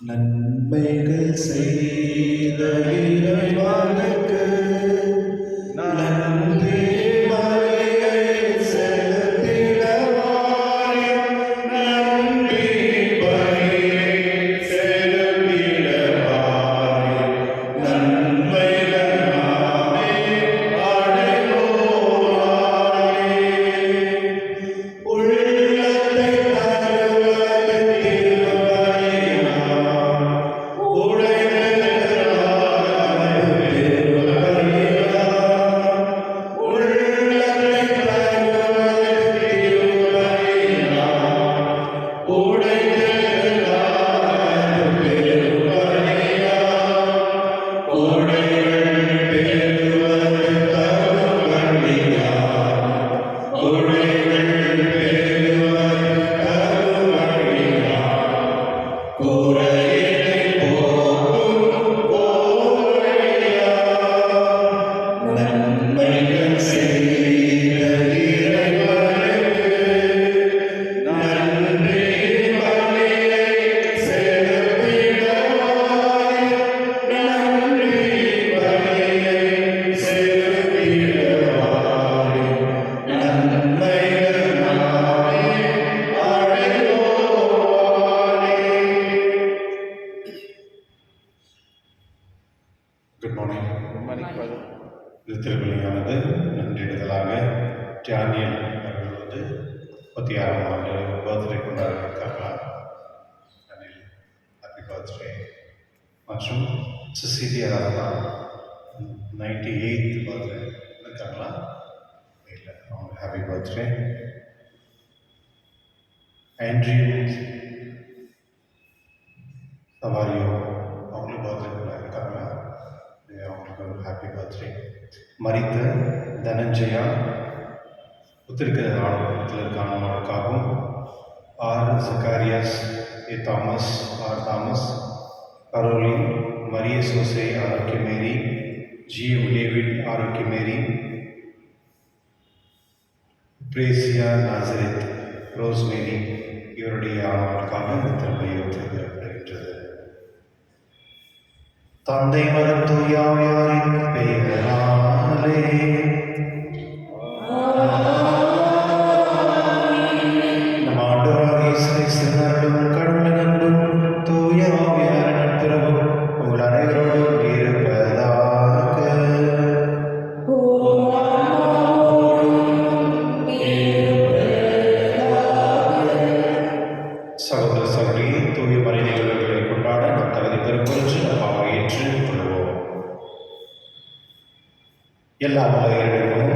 நன்மைகள் செய்த இறைவனுக்கு நன்றி மலையை செலுத்திடவாய், நன்றி பலியை செலுத்திடவாய், நன்மைகள் நாமே அடைவோராய். உள்ளத்தை தருவது திருவழியாம், உடைந்தவராய் திருவழியாம். உள்ளத்தை தருவது திருவழியாம், உடைந்தவராய் திருவழியாம். உடைகள் பெறுவது தருவழியாம், உடைகள் பெறுவது தருவழியாம். குறையினை போக்கும் ஓவழியாம். நன்மைகள் செய்த இறைவனுக்கு நன்றி பலியை செலுத்திடவாய், நன்றி பலியை செலுத்திடவாய், நன்மைகள் நாமே அடைவோராய். Good morning. இது திருப்பலியானது நன்றிடுதலாக டேனியல் அவர்கள் 36ஆம் ஆண்டு பர்த்டே கொண்டாடியிருக்காங்களா? Daniel, happy birthday. மற்றும் சிசிலியா தான் 98th பர்த்டே இருக்காங்களா? இல்லை, அவங்க ஹாப்பி பர்த்டே. ஆண்ட்ரியூ சவாரியோ அவங்களுக்கு பர்த்டே கொண்டாடியிருக்காங்களா? அவங்களுக்கு ஒரு ஹாப்பி பர்த்டே. மரித்த தனஞ்சயா உத்திருக்க ஆடத்தில் இருக்க ஆணவர்களுக்காகவும், R Zacharias, A Thomas, R Thomas, Caroline, Maria Jose Arokiamary, G David Arokiamary, பிரேசியா நாசரித், ரோஸ்மேரி இவருடைய ஆணவர்களுக்காக இந்த திருப்பலி ஒத்திருக்கப்படுகின்றது. தந்தை மகன் தூய ஆவியாரின் பெயராலே நம் ஆண்டவராகிய இயேசு கிறிஸ்துவின் அருளும் கடவுளின் அன்பும் தூய ஆவியாரின் நட்புறவும் உங்கள் அனைவரோடும் இருப்பதாக. சகோதர சகோதரி, தூய மறை நிகழ்வுகளை கொண்டாட நாம் தகுதி பெறும் நாம் பாவை ஏற்றுக் கொள்வோம். எல்லா இறைவனும்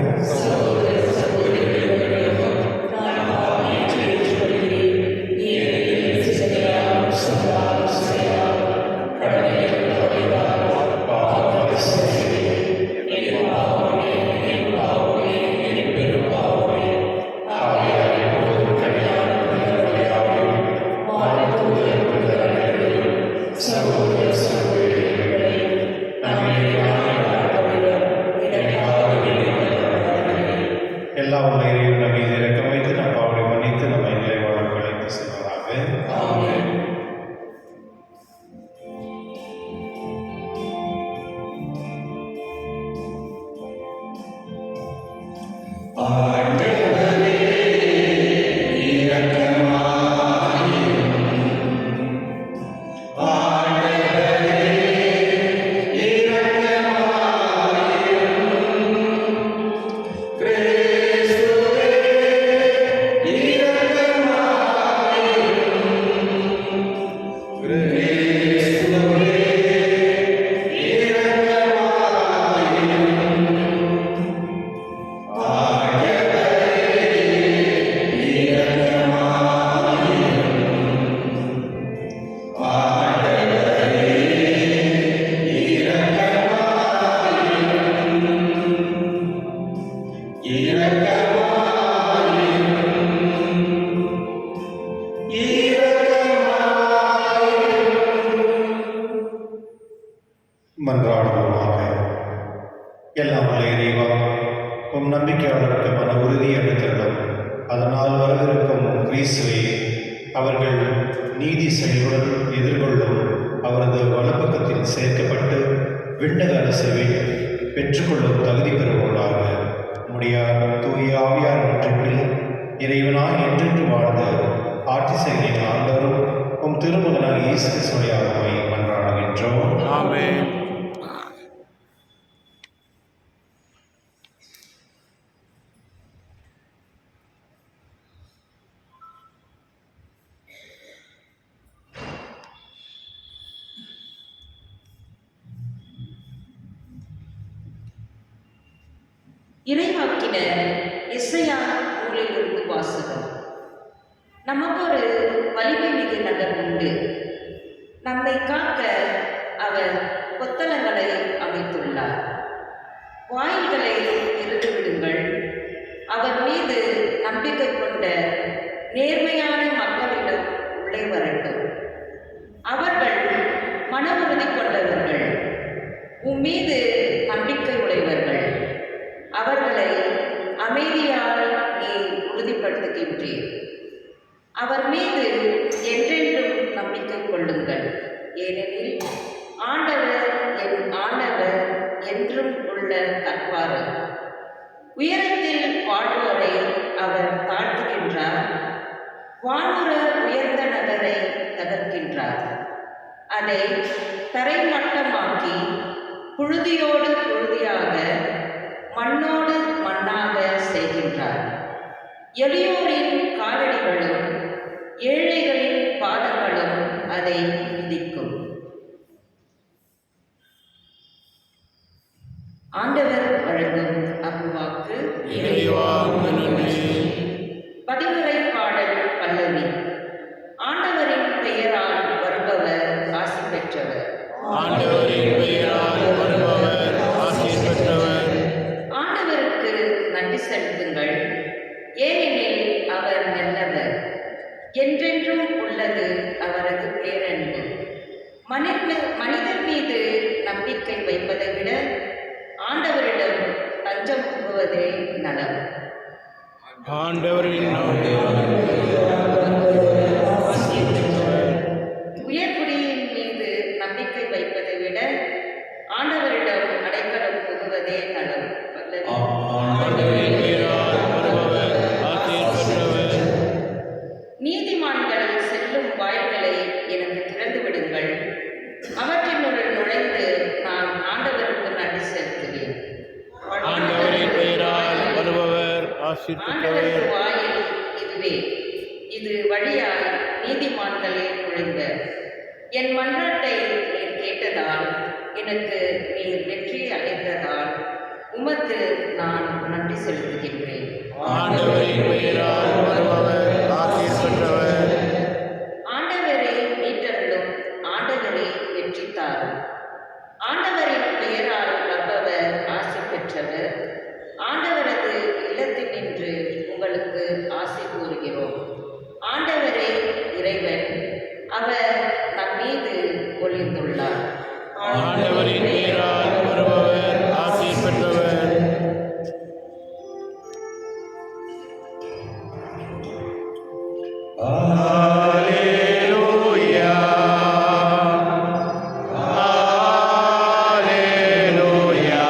எல்லா உலகையும் நம்ம மீது இறக்கம் வைத்து நம் பாவங்களை மன்னித்து நம்மை நிலை வாழ அழைத்து செல்வதாக. ஆமென். மன்றாடுவோமாக. எல்லாம் வல்ல இறைவா, உம் நம்பிக்கையாளருக்கு மன உறுதி அளித்தருளும். அதனால் வரவிருக்கும் கிறிஸ்துவை அவர்கள் நீதி செயலுடன் எதிர்கொள்ளும் கூட்டத்துடன் சேர்க்கப்பட்டு விண்ணக அரசவை பெற்றுக்கொள்ளும் தகுதி பெறுவோராக முடியாத தூய ஆவியார் ஒன்றில் இறைவனாய் என்றென்று வாழ்ந்து ஆட்சி செய்கிற ஆண்டவரும் உம் திருமகனாக இயேசு கிறிஸ்துவை மன்றாடுகின்றோம். ஆமென். இறைவாக்கினர் எஸ்ஐயா நூலிலிருந்து வாசகம். நமக்கு ஒரு வலிமை மிகு நகர் உண்டு, நம்மை காக்க அவர் கொத்தளங்களை அமைத்துள்ளார். வாயில்களை திறந்து விடுங்கள், அவர் மீது நம்பிக்கை கொண்ட நேர்மையான மக்களிடம் உள்ளே வரட்டும். அவர்கள் மன உறுதி கொண்டவர்கள், உம்மீது நம்பிக்கை உடையவர்கள். அவர்களை அமைதியால் நீ உறுதிப்படுத்துகின்றீர். அவர் மீது என்றென்றும் நம்பிக்கை கொள்ளுங்கள், ஏனெனில் ஆண்டவர் என் ஆண்டவர் என்றும் உள்ள கற்பார். உயரத்தில் வாழ்வோரை அவர் தாழ்த்துகின்றார், வானுர உயர்ந்த நகரை தகர்க்கின்றார். அதை தரைமட்டமாக்கி புழுதியோடு புழுதியாக மண்ணோடு மண்ணாக செய்கின்றார். எளியோரின் காலடிகளும் ஏழைகளின் பாதங்களும் அதை மிதிக்கும். ஆண்டவர் வழங்கும் அருள்வாக்கு. பதிவுரை பாடல் பல்லவி. ஆண்டவரின் பெயரால் வருபவர் ஆசி பெற்றவர். ஆண்டவரின் பெயரால் வருபவர் ஆசி பெற்றவர். ஆண்டவருக்கு நன்றி செலுத்துங்கள், ஏனெனில் அவர் நல்லவர், என்றென்றும் உள்ளது அவரது பேரன்பு. மனிதர் மீது நம்பிக்கை வைப்பதை விட ஆண்டவரிடம் தஞ்சம் புகுவதே நலம். ஆண்டவரின் உயர்குடியின் மீது நம்பிக்கை வைப்பதை விட ஆண்டவரிடம் அடைக்கலம் புகுவதே நலம். ஆண்டவரின் பெயரால் வருபவர் ஆசி பெற்றவர். நீதிமான்கள் செல்லும் வாயில்களை எனக்கு திறந்து விடுங்கள், அவற்றினுள் நுழைந்து நான் ஆண்டவருக்கு நன்றி செலுத்துவேன். ஆண்டவரின் பெயரால் வருபவர் ஆசி பெற்றவர். ஆண்டவருக்கு வாயில் இதுவே, இது வழியாய் நீதிமான்களே நுழைவர். என் மன்றாட்டை நீர் கேட்டதால், எனக்கு நீர் வெற்றி அளித்ததால் உமக்கு நான் நன்றி செலுத்துகின்றேன். ஆண்டவரின் பெயரால் வருபவர் ஆசி பெற்றவர். ஆண்டவரே மீட்டருளும், ஆண்டவரே வெற்றி தாரும். ஆண்டவரின் பெயரால் வருபவர் ஆசி பெற்றவர். ஆண்டவரது இல்லத்தினின்று உங்களுக்கு ஆசி கூறுகிறோம். ஆண்டவரே இறைவன், அவர் நம் மீது ஒளிர்ந்துள்ளார். ஆண்டவரின் பெயரால் வருபவர் ஆசி பெற்றவர். Alleluia. Alleluia.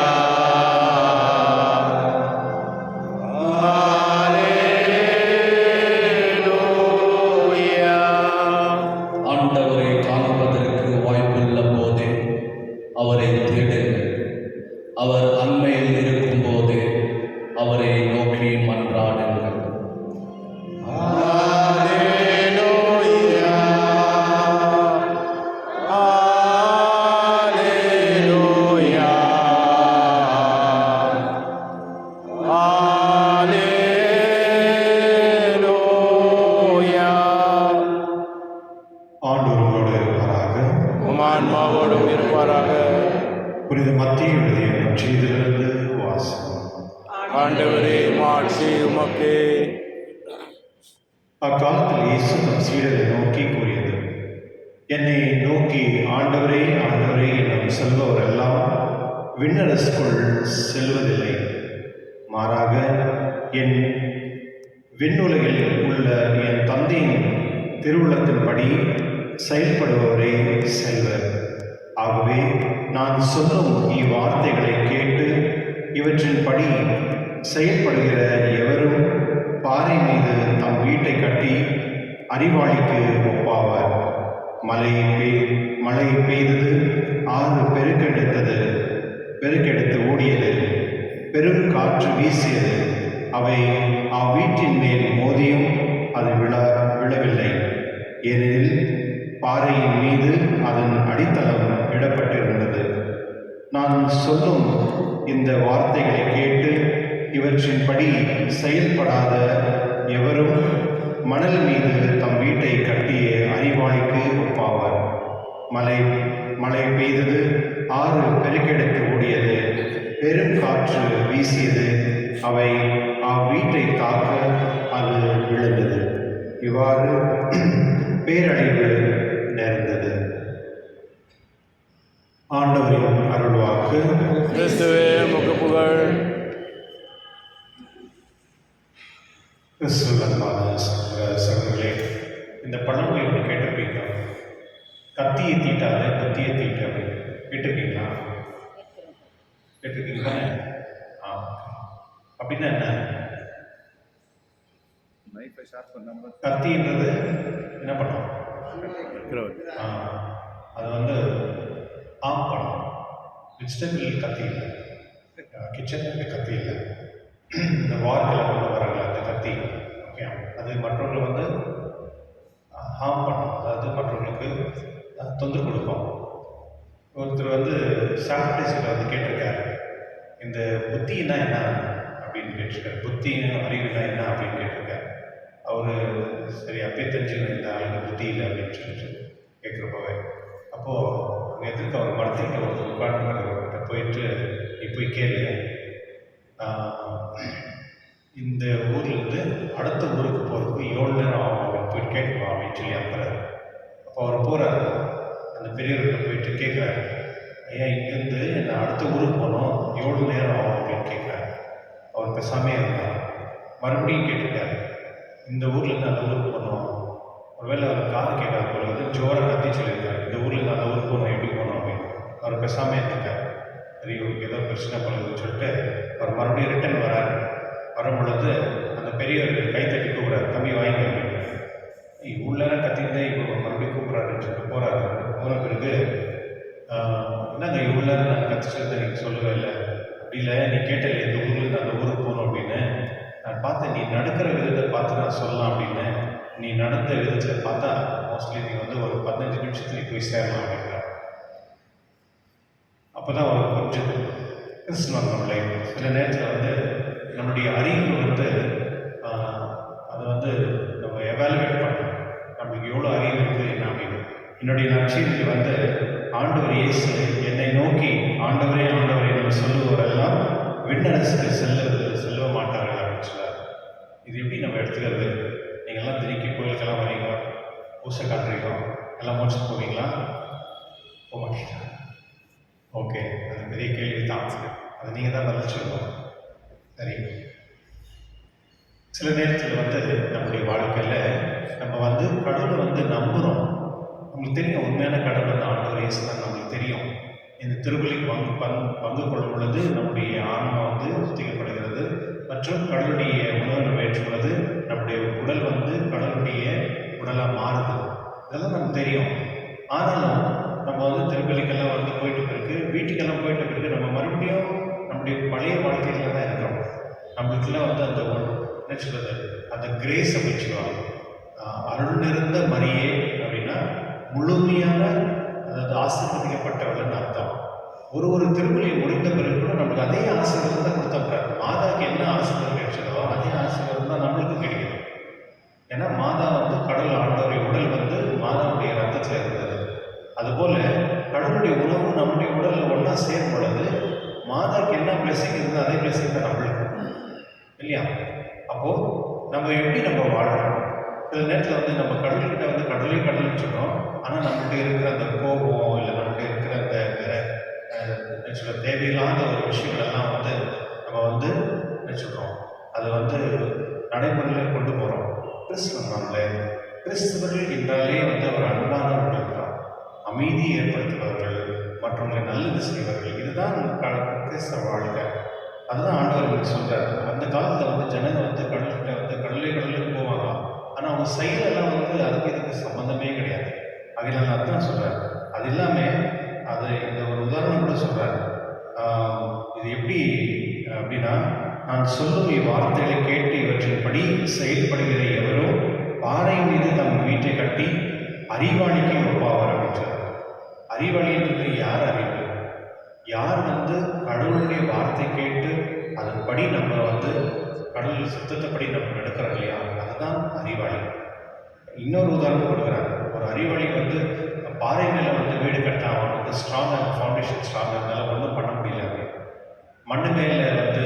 Alleluia. ஆண்டவரை காண்பதற்கு வாய்ப்புள்ள போதே அவரை தேடுங்கள். அவர் அண்மையில் இருக்கும் போதே அவரை நோக்கி மன்றாடுங்கள். Alleluia. Alleluia. Alleluia. ஆண்டவரோடு இருப்பாராக. ஆன்மாவோடும் இருப்பாராக. புனித மத்திய எழுதிய நற்செய்தியிலிருந்து வாசகம். ஆண்டவரே மாட்சி உமக்கே. அக்காலத்தில் இயேசு தம் சீடரை நோக்கி கூறியது, என்னை நோக்கி ஆண்டவரே ஆண்டவரே என்னும் சொல்பவரெல்லாம் விண்ணரசுக்குள் செல்வதில்லை, மாறாக என் விண்ணுலகில் உள்ள என் தந்தையின் திருவுளத்தின்படி செயல்படுபவரே செல்வர். ஆகவே நான் சொல்லும் இவ்வார்த்தைகளை கேட்டு இவற்றின்படி செயல்படுகிற எவரும் பாறை மீது தம் வீட்டை கட்டி அறிவாளிக்கு ஒப்பாவார். மழை பெய்தது, ஆறு பெருக்கெடுத்து ஓடியது, பெரும் காற்று வீசியது. அவை அவ்வீட்டின் மேல் மோதியும் அது விழவில்லை. ஏனெனில் பாறையின் மீது அதன் அடித்தளம் இடப்பட்டிருந்தது. நான் சொல்லும் இந்த வார்த்தைகளை கேட்டு இவற்றின்படி செயல்படாத எவரும் மணல் மீது தம் வீட்டை கட்டிய அறிவாளிக்கு ஒப்பாவார். மழை பெய்தது, ஆறு பெருக்கெடுத்து ஓடியது, பெரும் காற்று வீசியது. அவை அவ்வீட்டை தாக்க அது விழுந்தது. இவ்வாறு பேரழிவு நேர்ந்தது. ஆண்டவரின் அருள்வாக்கு. கிறிஸ்துவே உமக்கு புகழ். கிறிஸ்துவன்பான சகோதரர்களே, இந்த பழமொழி ஒன்று கேட்டிருப்பீங்க, கத்தியை தீட்டாத புத்தியை தீட்டு அப்படின்னு. கேட்டிருக்கீங்களா? கேட்டிருக்கீங்க தானே? அப்படின்னா என்ன? கத்தின்றது என்ன பண்ணும்? அது வந்து ஆஃப் பண்ணும். வெஜிடபிள் கத்தி இல்லை, கிச்சனுக்கு கத்தி இல்லை, இந்த வார்க்கில் கொண்டு வராங்க அந்த கத்தி. ஓகே, அது மற்றவர்களை வந்து ஹார்ம் பண்ணும், அதாவது மற்றவர்களுக்கு தொந்தரவு கொடுக்கும். ஒருத்தர் வந்து சாக்ரட்டிஸில் வந்து கேட்டிருக்காரு, இந்த புத்தின்னா என்ன அப்படின்னு கேட்டிருக்காரு. புத்தியும் அறிவுனா என்ன அப்படின்னு கேட்டிருக்காரு. அவர் சரி அப்பயே தெரிஞ்சுக்கணும் இந்த ஆளுங்க புத்தி இல்லை அப்படின்னு சொல்லிட்டு கேட்குறப்பவே. அப்போது அங்கே எதிர்க்க அவர் மரத்துக்கிட்ட ஒருத்தர் உட்காந்துக்கிறவர்கிட்ட போயிட்டு, நீ போய் கேளு, இந்த ஊர்லேருந்து அடுத்த ஊருக்கு போகிறதுக்கு 7 நேரம் ஆகும் அப்படின்னு போயிட்டு கேட்குவா அப்படின்னு சொல்லி அனுப்புறாரு. அப்போ அவர் போகிறாரு, அந்த பெரியவர்கிட்ட போயிட்டு கேட்குறாரு, ஐயா இங்கேருந்து நான் அடுத்த ஊருக்கு போகணும், 7 நேரம் ஆகும் அப்படின்னு கேட்குறாரு. அவர் பேசாமே இருந்தார். மறுபடியும் கேட்டிருக்காரு, இந்த ஊர்லேருந்து அந்த ஊருக்கு போகணும், ஒருவேளை அவர் காது கேட்காது போல வந்து ஜோராக கத்தி சொல்லியிருக்காரு, இந்த ஊர்லேருந்து அந்த ஊருக்கு போகணும், எப்படி போகணும் அப்படின்னு. அவர் பேசாமே இருக்கார். சரி இவருக்கு ஏதோ பிரச்சனை போலன்னு சொல்லிட்டு அவர் மறுபடியும் ரிட்டன் வராரு. வரும் பொழுது அந்த பெரியவர் கைத்தட்டி கூப்பிட்றாரு, தம்பி வாங்கி அப்படின்னு. இவ்வளோ நேரம் கத்திருந்தேன், இப்போ மறுபடியும் கூப்பிட்றாருன்னு சொல்லிட்டு போகிறாரு. போன பிறகு என்னங்க இவ்வளோ நேரம் நான் கத்திச்சிருந்தேன், நீங்கள் சொல்லவே இல்லை. அப்படி இல்லை, நீ கேட்டல இந்த ஊர்லேருந்து அந்த ஊருக்கு போகணும் அப்படின்னு. நான் பார்த்தேன், நீ நடக்கிற விதத்தை பார்த்து நான் சொல்லலாம் அப்படின்னு. நீ நடந்த விதத்தில் பார்த்தா மோஸ்ட்லி நீ வந்து ஒரு 15 நிமிஷத்துல நீ போய் சேரலாம் அப்படிங்கிற. அப்போ தான் அவருக்கு புரிஞ்சது. கிறிஸ்துவ சில நேரத்தில் வந்து நம்மளுடைய அறிவு வந்து அதை வந்து நம்ம எவாலுவேட் பண்ணணும். நம்மளுக்கு எவ்வளோ அறிவு இருக்குது என்ன அப்படின்னு. என்னுடைய நற்செய்திக்கு வந்து ஆண்டவர் இயேசு என்னை நோக்கி ஆண்டவரே ஆண்டவரே என்று சொல்லுவோரெல்லாம் விண்ணரசுக்கு செல்ல மாட்டார்கள் அப்படின்னு சொன்னார். இது எப்படி நம்ம எடுத்துக்கிறது? நீங்கள்லாம் தினைக்கு கோயிலுக்கெல்லாம் வரீங்க, பூசை காட்டுறீங்க, எல்லாம் முடிச்சுட்டு போவீங்களா? போக மாட்டீங்களா? ஓகே, அது பெரிய கேள்வி தான். அதை நீங்கள் தான் பதில் சொல்லணும். சரி, சில நேரத்தில் வந்து நம்முடைய வாழ்க்கையில் நம்ம வந்து கடவுளை வந்து நம்புகிறோம். நம்மளுக்கு தெரியும் உண்மையான கடவுள் வந்து ஆண்டவர் இயேசு தான் நம்மளுக்கு தெரியும். இந்த திருப்பலிக்கு பங்கு கொள்ளும் பொழுது நம்முடைய ஆன்மா வந்து சுத்திகப்படுகிறது. மற்றும் கடவுளுடைய உணவை நம்ம ஏற்றுள்ளது, நம்முடைய உடல் வந்து கடவுளுடைய உடலாக மாறுது. இதெல்லாம் நமக்கு தெரியும். ஆனாலும் நம்ம வந்து திருப்பலிக்கெல்லாம் வந்து போயிட்டு பிறகு, வீட்டுக்கெல்லாம் போயிட்டு பிறகு நம்ம மறுபடியும் நம்முடைய பழைய வாழ்க்கையில் தான் இருக்கிறோம். நம்மளுக்கெல்லாம் வந்து அந்த என்ன சொல்றது, அந்த கிரேஸ் அமைச்சுவாங்க. அருள் நிறைந்த மரியே அப்படின்னா முழுமையான, அதாவது ஆசீர்வதிக்கப்பட்டவள்னு அர்த்தம். ஒரு திருப்பலியை முடிந்த பிறகு கூட நம்மளுக்கு அதே ஆசீர்வாதம் தான் கொடுத்தப்படுறாரு. மாதாவுக்கு என்ன ஆசீர்வாதம் கிடைச்சதோ அதே ஆசீர்வாதம் தான் நம்மளுக்கும் கிடைக்கும். ஏன்னா மாதா வந்து கடவுள் ஆண்டவருடைய உடல் வந்து மாதாவுடைய ரத்தத்தில் இருந்தது. அதுபோல் கடவுளுடைய உணவு நம்முடைய உடலில் ஒன்றா சேரும் பொழுது மாதாவுக்கு என்ன பிளெஸிங் இருந்தோ அதே பிளெஸிங் தான் நம்மளுக்கு, இல்லையா? அப்போது நம்ம எப்படி நம்ம வாழணும்? சில நேரத்தில் வந்து நம்ம கடவுள்கிட்ட வந்து கடவுள்னு சொல்கிறோம். ஆனால் நம்மகிட்ட இருக்கிற அந்த கோபம், இல்லை நம்மகிட்ட இருக்கிற அந்த என்ன சொல்ல தேவையில்லாத ஒரு விஷயங்களெல்லாம் வந்து நம்ம வந்து என்ன சொல்கிறோம், அதை வந்து நடைமுறையில் கொண்டு போகிறோம். கிறிஸ்தவர்கள் என்றாலே வந்து அவர் அன்பானவர்கள் தான், அமைதியை ஏற்படுத்துபவர்கள், மற்றவங்களை நல்லது செய்வார்கள். இதுதான் கிறிஸ்தவ வாழ்க்கை. அதுதான் ஆண்டவர் எனக்கு சொல்கிறார். அந்த காலத்தில் வந்து ஜனங்க வந்து கடலுக்கு வந்து கடலுக்கு போவாங்க. ஆனால் அவங்க செயலெல்லாம் வந்து அதுக்கு இதுக்கு சம்மந்தமே கிடையாது. அதனால் அதுதான் சொல்கிறார். அது இல்லாமல் அது இந்த ஒரு உதாரணம் கூட சொல்கிறார். இது எப்படி அப்படின்னா, நான் சொல்லும் இவ்வார்த்தைகளை கேட்டு இவற்றின்படி செயல்படுகிற எவரும் பாறை மீது தம் வீட்டை கட்டி அறிவாளிக்கு ஒப்பாவார் அப்படின்றார். அறிவாளின்றது யார் அறிவு? யார் வந்து கடவுளுடைய வார்த்தை கேட்டு அதன்படி நம்ம வந்து கடவுள் சித்தத்தைப்படி நம்ம நடக்கிறோம் இல்லையா, அதுதான் அறிவாளி. இன்னொரு உதாரணம் கொடுக்குறாங்க. ஒரு அறிவாளி வந்து பாறை மேலே வந்து வீடு கட்ட அவன் வந்து ஸ்ட்ராங்காக ஃபவுண்டேஷன் ஸ்ட்ராங்காக இருந்தாலும் ஒன்றும் பண்ண முடியல. மண்ணு மேலே வந்து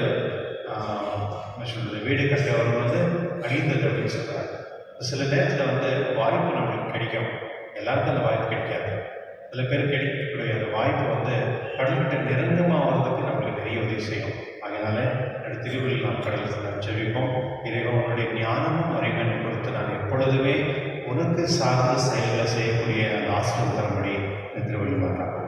என்ன சொல்கிறது, வீடு கட்ட அவர் வந்து அழிந்தது அப்படின்னு சொல்கிறாங்க. சில நேரத்தில் வந்து வாய்ப்பு நம்மளுக்கு கிடைக்கும், எல்லாருக்கும் அந்த வாய்ப்பு கிடைக்காது. சில பேர் கிடைக்கக்கூடிய அந்த வாய்ப்பு வந்து கடல்கிட்ட நெருங்கமாக வர்றதுக்கு நம்மளுக்கு நிறைய உதவி செய்யும். அதனால என்னுடைய திருவிழா நாம் கடலுக்கு நாம் ஜெபிப்போம். இறைவன் உன்னுடைய ஞானமும் அறிவனை கொடுத்து நான் எப்பொழுதுமே உனக்கு சார்ந்த செயல்களை செய்யக்கூடிய அந்த ஆசிரியர் தரபடி இந்த திருவிழா காப்போம்.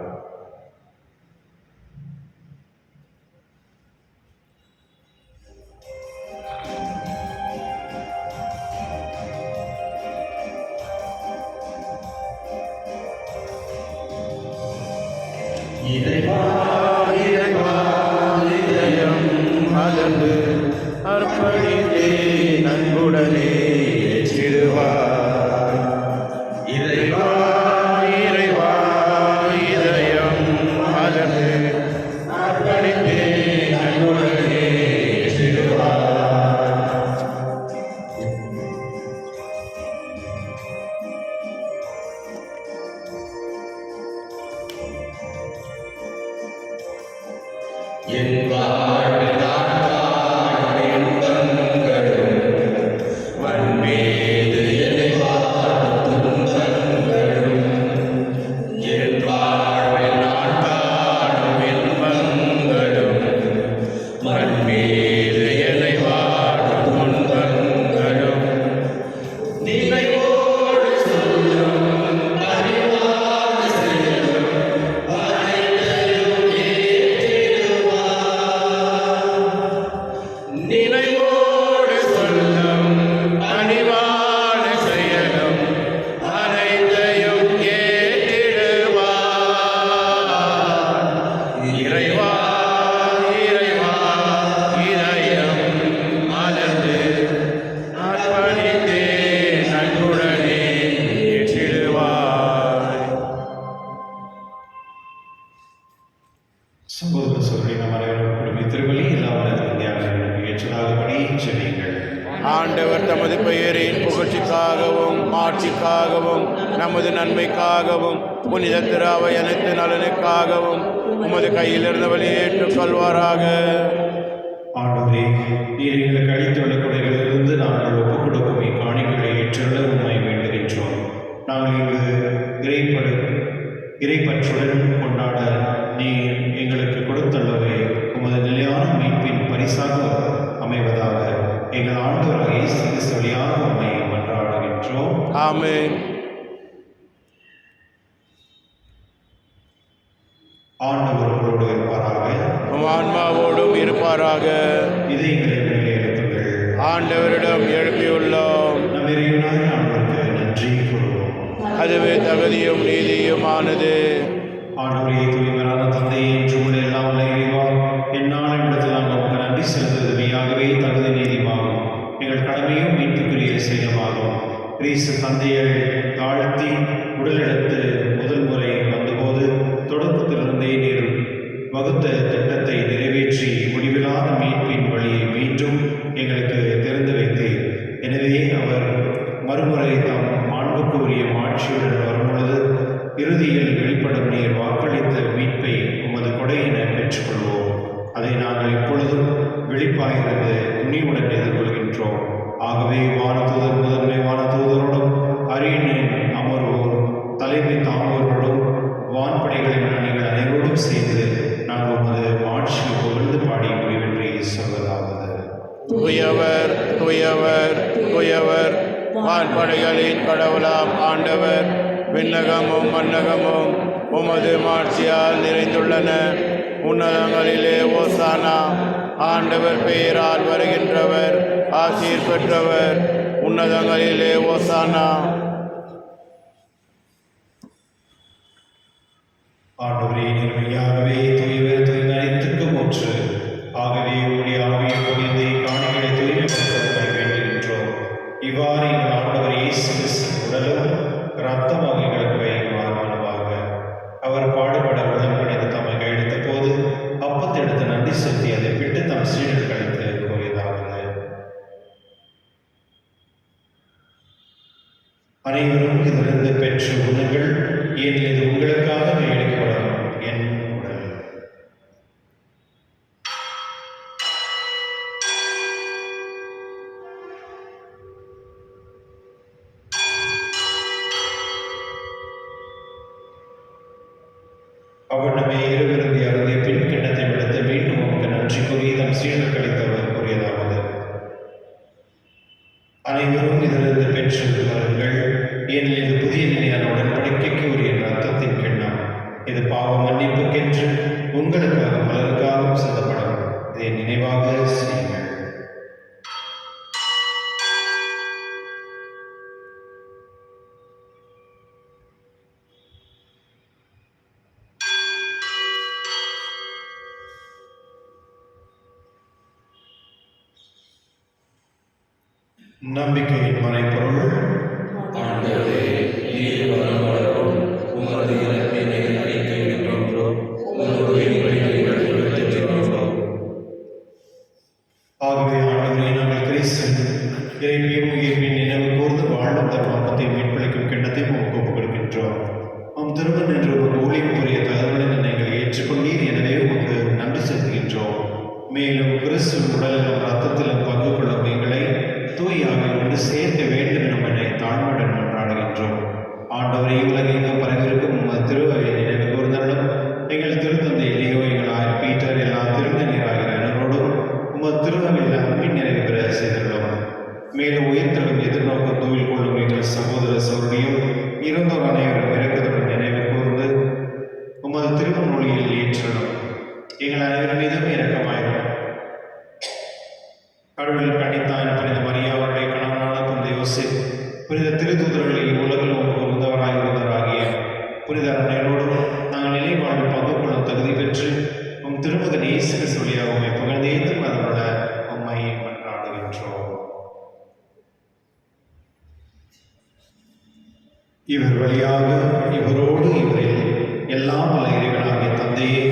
இறைவா இறைவா இதயம் மலர்ந்து அர்ப்பணித்தே நன்புடனே ஏற்றிடுவார். இறைவா இறைவா இதயம் மலர்ந்து அர்ப்பணித்தே நன்புடனே ஏற்றிடுவார். என் வாழ்வில் நான் காணும் இன்பங்களும் மண் மீது என்னை வாட்டும் துன்பங்களும். என் வாழ்வில் நான் காணும் இன்பங்களும் மண் மீது என்னை வாட்டும் துன்பங்களும். நினைவோடு சொல்லும் அறிவான செயலும் அனைத்தையும் நினைவோடு சொல்லும் பணிவான செயலும் அனைத்தையும் ஏற்றிடுவார். இறைவா இறைவா இதயம் மலர்ந்து அர்ப்பணித்தே நன்புடனே ஏற்றிடுவார். சகோதர சகோதரி, நம் அனைவரும் குடும்ப திருவள்ளி இல்லாமல் இந்தியாவில் ஏற்றதாகபடி செல்லுங்கள். ஆண்டவர் தமது பெயரின் புகழ்ச்சிக்காகவும் ஆட்சிக்காகவும் நமது நன்மைக்காகவும் புனித திராவை அனைத்து நலனுக்காகவும் உமது கையிலிருந்து வழி ஏற்றுக்கொள்வாராக. ஆண்டவரே, நீர் எங்களுக்கு அளித்துள்ள கொடைகளிலிருந்து நாங்கள் ஒப்புக் கொடுக்கும் இக்காணிகளை ஏற்றுள்ள உண்மை வேண்டுகின்றோம். நாங்கள் இங்கு இறைப்பற்றுடன் கொண்டாட நீர் எங்களுக்கு கொடுத்துள்ளவை உமது நிலையான மீட்பின் பரிசாக அமைவதாக எங்கள் ஆண்டவராக இயேசு கிறிஸ்து வழியாக உம்மை மன்றாடுகின்றோம். ஆமென். ஆண்டவர் உங்களோடு இருப்பாராக. உம் ஆன்மாவோடும் இருப்பாராக. இதயங்களை மேலே எழுப்புங்கள். ஆண்டவரிடம் எழுப்பியுள்ளோம். நம் இறைவனாகிய ஆண்டவருக்கு நன்றி கூறுவோம். அதுவே தகுதியும் நீதியுமானது. ஆண்டவரே, தூய்மையான தந்தையே, என்று உள்ள எல்லாம் உள்ள இறைவா, என்னால் இடத்தில் நாங்கள் உங்களுக்கு நன்றி செலுத்துவது மெய்யாகவே தகுதி நீதிமாகும், எங்கள் கடமையும் மீட்புக்குரிய செயலுமாகும். கிறிஸ்து தந்தையை தாழ்த்தி உடலெடுத்து முதல் முறை வந்தபோது தொடக்கத்திலிருந்தே நீர் வகுத்த திட்டத்தை நிறைவேற்றி முடிவிலான மீட்பின் வழியை மீண்டும் எங்களுக்கு திறந்து வைத்தீர். எனவே அவர் மறுமுறை தாம் மாண்புக்கு உரிய மாட்சியுடன் வரும்பொழுது இறுதியில் வெளிப்படும் நீர் வாக்களித்த மீட்பை உமது கொடையின பெற்றுக்கொள்வோம். அதை நாங்கள் இப்பொழுதும் வெளிப்பாயிருந்து துணிவுடன் எதிர்கொள்கின்றோம். ஆகவே வானதூதர் முதன்மை வானதூதரோடும் அரியணையின் அமர்வோர் தலைமை தாங்குவோரோடும் வான்படைகளின் அணிகள் அனைவரோடும் சேர்ந்து நாங்கள் உமது மாட்சியை புகழ்ந்து பாடி முடிவின்றி சொல்வதாவது: தூயவர் தூயவர் தூயவர் வான்படைகளின் கடவுளாம் ஆண்டவர், விண்ணகமும் மன்னகமும் உமது மாட்சியால் நிறைந்துள்ளன. உன்னதங்களிலே ஓசானா. ஆண்டவர் பெயரால் வருகின்றவர் ஆசீர் பெற்றவர். உன்னதங்களிலே ஓசானா. ஆண்டவரே, நேர்மையாகவே தூயவர் தூய்மை அனைத்துக்கும் ஒன்று. ஆகவே உடைய ஆவியை பொழிந்து காணிகளை தூய்மைப்படுத்த வேண்டுகின்றோம். இவ்வாறு எங்கள் ஆண்டவர் இயேசு கிறிஸ்துவின் உடலும் இரத்தமாக எங்களுக்கு வைமாறுவனவாக. அவர் பாடுபட உடல் கிடைத்து தம்மை கையெடுத்த போது அப்பத்தை எடுத்து நன்றி செலுத்தி அதை விட்டு தம் சீடர்கள் கழித்து கூறியதாவது: அனைவரும் இதிலிருந்து பெற்று உண்ணுங்கள், ஏன் இது உங்களுக்காக கையெடுக்கப்படும் என் உடல். அவ்வண்ணமே இருவிருந்தி அருந்திய பின் கிண்ணத்தை விடுத்து மீண்டும் உமக்கு நன்றி கூறி தம் சீடர் கழித்தவர் கூறியதாவது: அனைவரும் இதிலிருந்து பெற்று வருங்கள், ஏனெனில் இது புதிய நிலையான உடன்படிக்கைக்கு உரிய இரத்தத்தின் கிண்ணம். இது பாவ மன்னிப்புக்கென்று உங்களுக்காக பலருக்காகவும் சிந்தப்படும். இதை நினைவாக செய்யுங்கள். நம்பிக்கையின் மறைபொருள். ஆண்டவரே, நீர் வரவரும் உமது இறப்பினை அறிக்கையிடுகின்றோம், உமது உயிர்ப்பை எடுத்துரைக்கின்றோம். ஆகவே ஆண்டவரே, நாங்கள் கிறிஸ்து இறைமையும் உயிர்ப்பின் நினைவு கூர்ந்து வாழும் தர்மத்தை மீட்பளிக்கும் கிண்ணத்தையும் உமக்கு ஒப்புக் கொடுக்கின்றோம். திருமணம் என்று ஒரு ஊழியம் புரிய தகவலின் நீங்கள் ஏற்றுக்கொண்டீர். எனவே உமக்கு நன்றி செலுத்துகின்றோம். மேலும் கிறிஸ்து உடலிலும் ரத்தத்திலும் பங்கு கொள்ளும் எங்களை தூய் ஆவியோடு சேர்க்க வேண்டும் என என்னை தாழ்வுடன் கொண்டாடுகின்றோம். ஆண்டவரை உலகெங்கும் பரவிருக்கும் உமது திருவையை நினைவு கூர்ந்தாலும் எங்கள் திருத்தந்தை எலியோ, எங்கள் ஆயர் பீட்டர், எல்லா திருந்த நீராகிற அனைவரோடும் உமது திருவையில் அன்பின் நிறைவு பெற செய்துள்ளோம். மேலும் உயிர்த்தலும் எதிர்நோக்கம் தூவில் கொள்ளும் எங்கள் சகோதர சௌரியம் இருந்தோர் அனைவரும் இறக்கத்துடன் நினைவு கூர்ந்து உமது திருமொழியில் ஏற்றணும். எங்கள் அனைவரும் மீதும் இரக்கமாயிரும். கடவுளில் கண்டித்தான புனித மரியா, அவருடைய கணவனான புனித யோசேப்பு, புனித திருத்தூதர்களில் உலகில் இருந்தவராகிய புனித அன்னையோடும் நாங்கள் நிலை வாழ்வில் பங்கு கொள்ளும் தகுதி பெற்று உம் திருமகன் இயேசு கிறிஸ்து வழியாக உம்மை புகழ்ந்தேத்தும் அதனோட உம்மை மன்றாடுகின்றோம். இவர் வழியாக இவரோடு இவரில் எல்லாம் வல்ல இறைவனாகிய தந்தையே,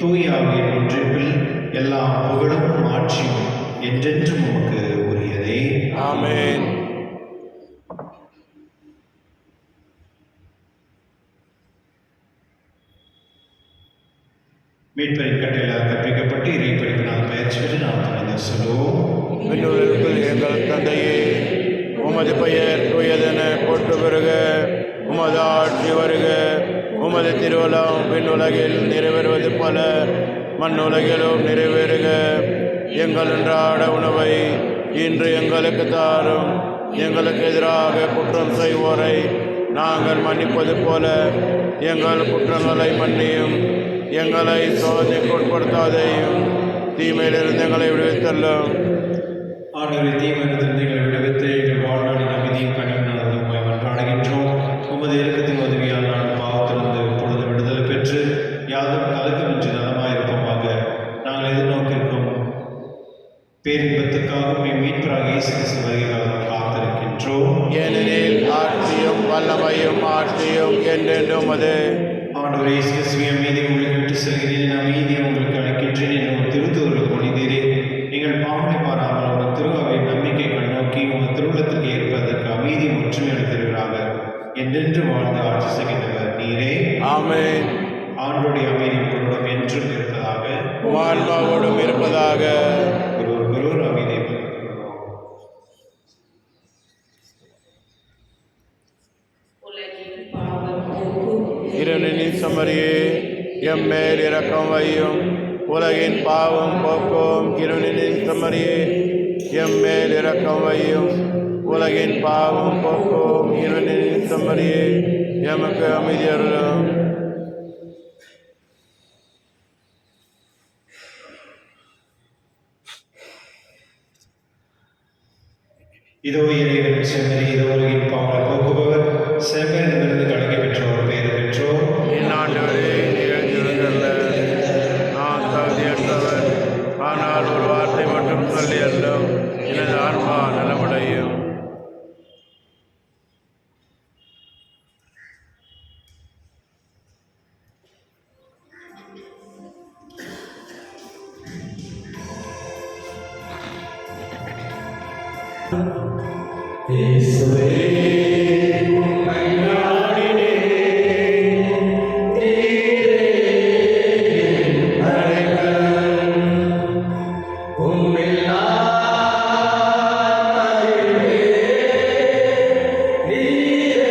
தூய ஆவியின் ஒன்றிப்பில் எல்லா புகழும் ஆட்சியும் என்றென்றும் உமக்கு உரியதே. ஆமென். மீட்பரின் கட்டளையால் கற்பிக்கப்பட்டு இறைப்படிப்பினால் பயிற்சி பெற்று நாம் துணிந்து சொல்லுவோம்: விண்ணுலகில் எங்கள் தந்தையே, உமது பெயர் தூயதென போற்று பெறுக. உமது ஆட்சி வருக. உமது திருவலம் விண்ணுலகில் நிறைவேறுவது போல மண்ணுலகிலும் நிறைவேறுக. எங்கள் அன்றாட உணவை இன்று எங்களுக்கு தாரும். எங்களுக்கு எதிராக குற்றம் செய்வோரை நாங்கள் மன்னிப்பது போல எங்கள் குற்றங்களை மன்னியும். எங்களை சோதனைக்கு உட்படுத்தாதையும், தீமையிலிருந்து எங்களை விடுவித்தள்ளும். ஆண்டவரை, தீமையிலிருந்து எங்களை விடுவித்து எங்கள் வாழ்நாளின் அமைதியும் கனிவு நடந்து உம்மை மன்றாடுகின்றோம். உமது இறக்கத்தின் உதவியால் நான் பாவத்திலிருந்து இப்பொழுது விடுதலை பெற்று யாதும் கலக்கமின்றி நலமாயிருப்போமாக. நாங்கள் எதிர்நோக்கிருக்கும் பேரின்பத்துக்காக மீட்பராக இயேசு கிறிஸ்து வருகைக்காக காத்திருக்கின்றோம். ஏனெனில் ஆட்சியும் வல்லமையும் ஆட்சியும் என்றென்றும் அது. ஆண்டவரே, இயேசு கிறிஸ்துவின் அமைதியை உங்களுக்கு விட்டு செல்கிறேன், அமைதியை உங்களுக்கு அளிக்கின்றேன் என்னும் திருத்தூதருக்கு மொழிந்தீரே. எங்கள் பாவனை பாராமல் உங்கள் திருவாவை நம்பிக்கை கண்ணோக்கி உங்கள் திருவுளத்திற்கு ஏற்பதற்கு அமைதி ஒற்றுமை அளித்திருக்கிறாங்க. என்றென்று வாழ்ந்து ஆட்சி செய்கின்றவர் நீரே. ஆமென். ஆண்டோடைய அமைதி உங்களுடன் என்றும் இருப்பதாக, வாழ்வோடும் இருப்பதாக. ஒருவர் அமைதியை பெற்றுக்கொள்வோம். உலகின் பாவம் போக்கும் இறைவனின் சமரியே, எம்மேல் இரக்கம் வையும். உலகின் பாவம் போக்கும் இறைவனின் சமரியே, எம்மேல் இரக்கம் வையும். உலகின் பாவம் போக்கும் இறைவனின் சமரியே, எமக்கு அமைதியருளும். இதோ இறைவன் செம்மறி, இதோ உலகின் பாவங்களை போக்குபவர், செம்மறியிடமிருந்து கலங்கி பெற்றோர் பேறு பெற்றோர். இந்நாட்டவரே எழுந்திருந்தல்ல, நான் தகுதியற்றவர், ஆனால் ஒரு வார்த்தை மட்டும் சொல்லி அல்லும் எனது ஆன்மா நலமடையும். இயேசுவே உம்மை நாடினேன், நீரே என் அடைக்கலம். உம்மில் நான் மகிழ்வேன், நீரே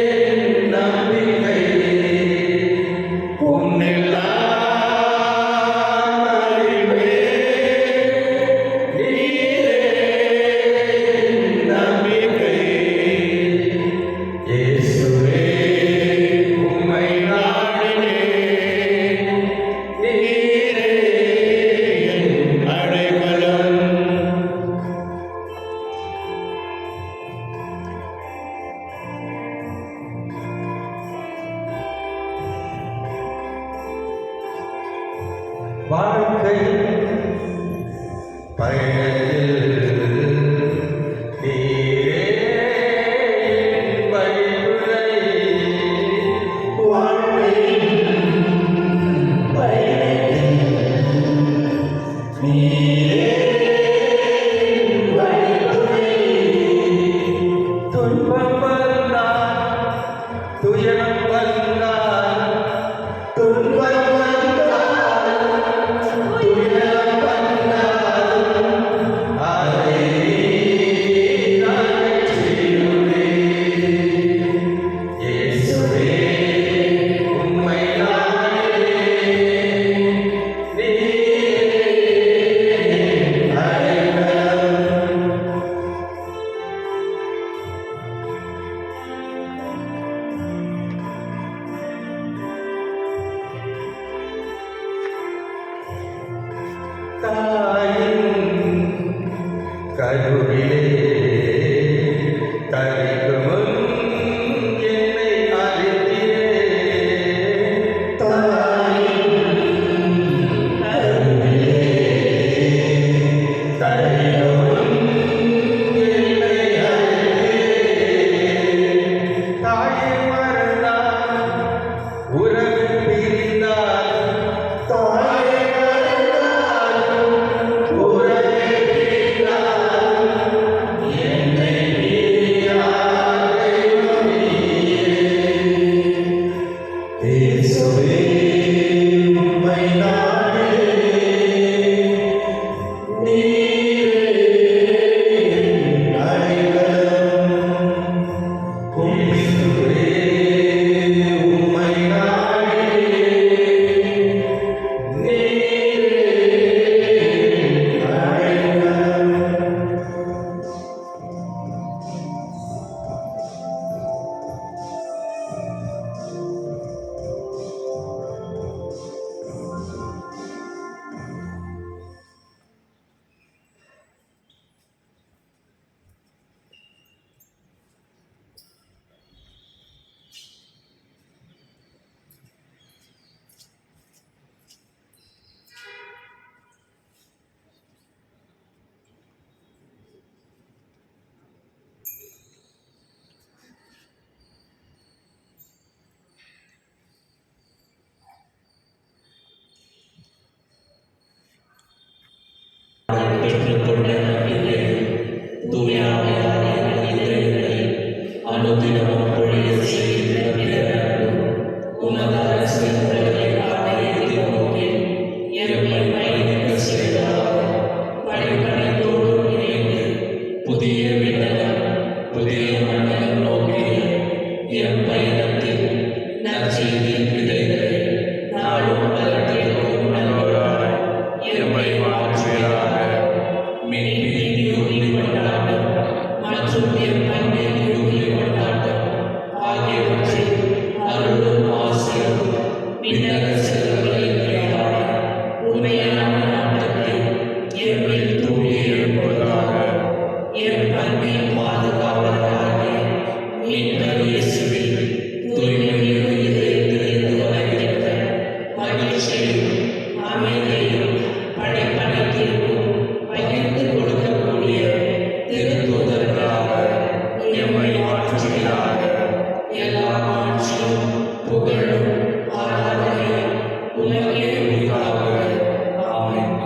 என் நம்பிக்கை. உம்மில் நான் மகிழ்வேன், நீரே நம்பிக்கை. இயேசுவே உம்மை நாடினேன், நீரே என் அடைக்கலம். வாழ்க்கை பயணத்தில் நீரே என் வழித்துணை. வாழ்க்கை பயணத்தில் நீரே என் வழித்துணை. துன்பம் வந்தால், துயரம் வந்தால், துன்பம் வந்தால், துயரம் வந்தால், அதை நான் செய்யுவேன். இயேசுவே உம்மை நாடினேன், நீரே என் அடைக்கலம். தாயின் கருவிலே தரிக்கும் முன் என்னை அழைத்தீரே. தாயின் கருவிலே தரிக்கும் முன் என்னை அழைத்தீரே. தாயை மறந்தால், உறவு பிரிந்தால், தாயை மறந்தால், உறவு பிரிந்தால், என்னை மீறியார் தெய்வம் நீரே. இயேசுவே உம்மை நாடினேன், நீரே என் அடைக்கலம். இயேசுவே உம்மை நாடினேன், நீரே என் அடைக்கலம். பெற்றுக்கொண்ட நம்பிக்கை தூயாமையான இதயங்களை அனுதினமும் பொழிய செய்து நிரப்பியருளும். உமது அரசின் உலகை காண எதிர்நோக்கி எம்மை பயணிக்க செய்தார். படைப்படைத்தோடு இணைந்து புதிய விண்ணகம், புதிய மண்டலம் நோக்கிய எம் பயணத்தில் நற்செய்தியின் விதைகளை நாடும் பலர்க்கும் நல்வராய் எம்மை வாழ்த்துவீராக. மீட்பின் யூபிலி கொண்டாட்டம் மற்றும் எம் பண்டிகை யூபிலி கொண்டாட்டம் ஆகிய விண்ணக செல்வங்களின் நிறைவான உண்மையான நாட்டத்தை எம்மில் தூண்டி எழுப்புவதாக. எம் பண்பின் பாதுகாவலராகிய மீட்பர் இயேசுவின் தூய்மையுள்ள இதயத்திலிருந்து வருகின்ற மகிழ்ச்சியையும் அமைதியையும் படைப்படைத்திற்கும் பகிர்ந்து கொடுக்கக்கூடிய திருத்தூதர்களாக எம்மை மாற்றுகிறார். எல்லா ஆட்சியும் புகழும் ஆராதனையும் உலகே உரித்தாக. ஆமென்.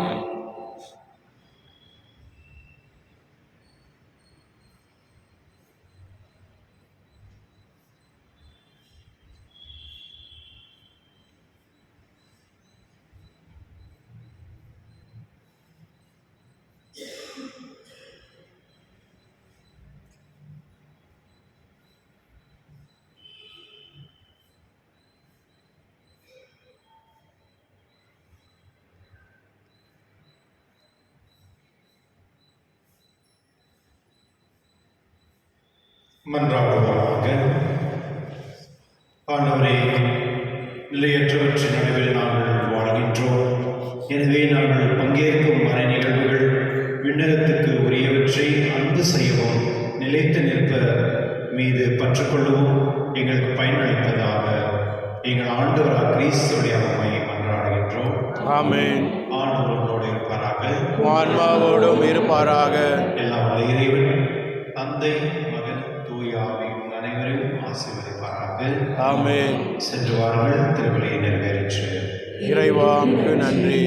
மன்றாடுவோமாக. ஆண்டவரே, நிலையற்றவற்றின் நடுவில் நாங்கள் வாழ்கின்றோம். எனவே நாங்கள் பங்கேற்கும் மறை நிகழ்வுகள் விண்ணகத்துக்கு உரியவற்றை அன்பு செய்யவும் நிலைத்து நிற்ப மீது பற்றுக்கொள்ளவும் எங்களுக்கு பயனளிப்பதாக எங்கள் ஆண்டவராக கிறிஸ்துவுடைய அம்மை மன்றாடுகின்றோம். ஆமென். ஆண்டவரோடு இருப்பாராக. ஆன்மாவோடும் இருப்பாராக. எல்லாம் வல்ல இறைவன் தந்தை, மகன், தூய ஆவி அனைவரையும் ஆசீர்வதிப்பாராக. ஆமென். சென்று வாருங்கள், திருவிழை நிறைவேறிற்று. இறைவாவுக்கு நன்றி.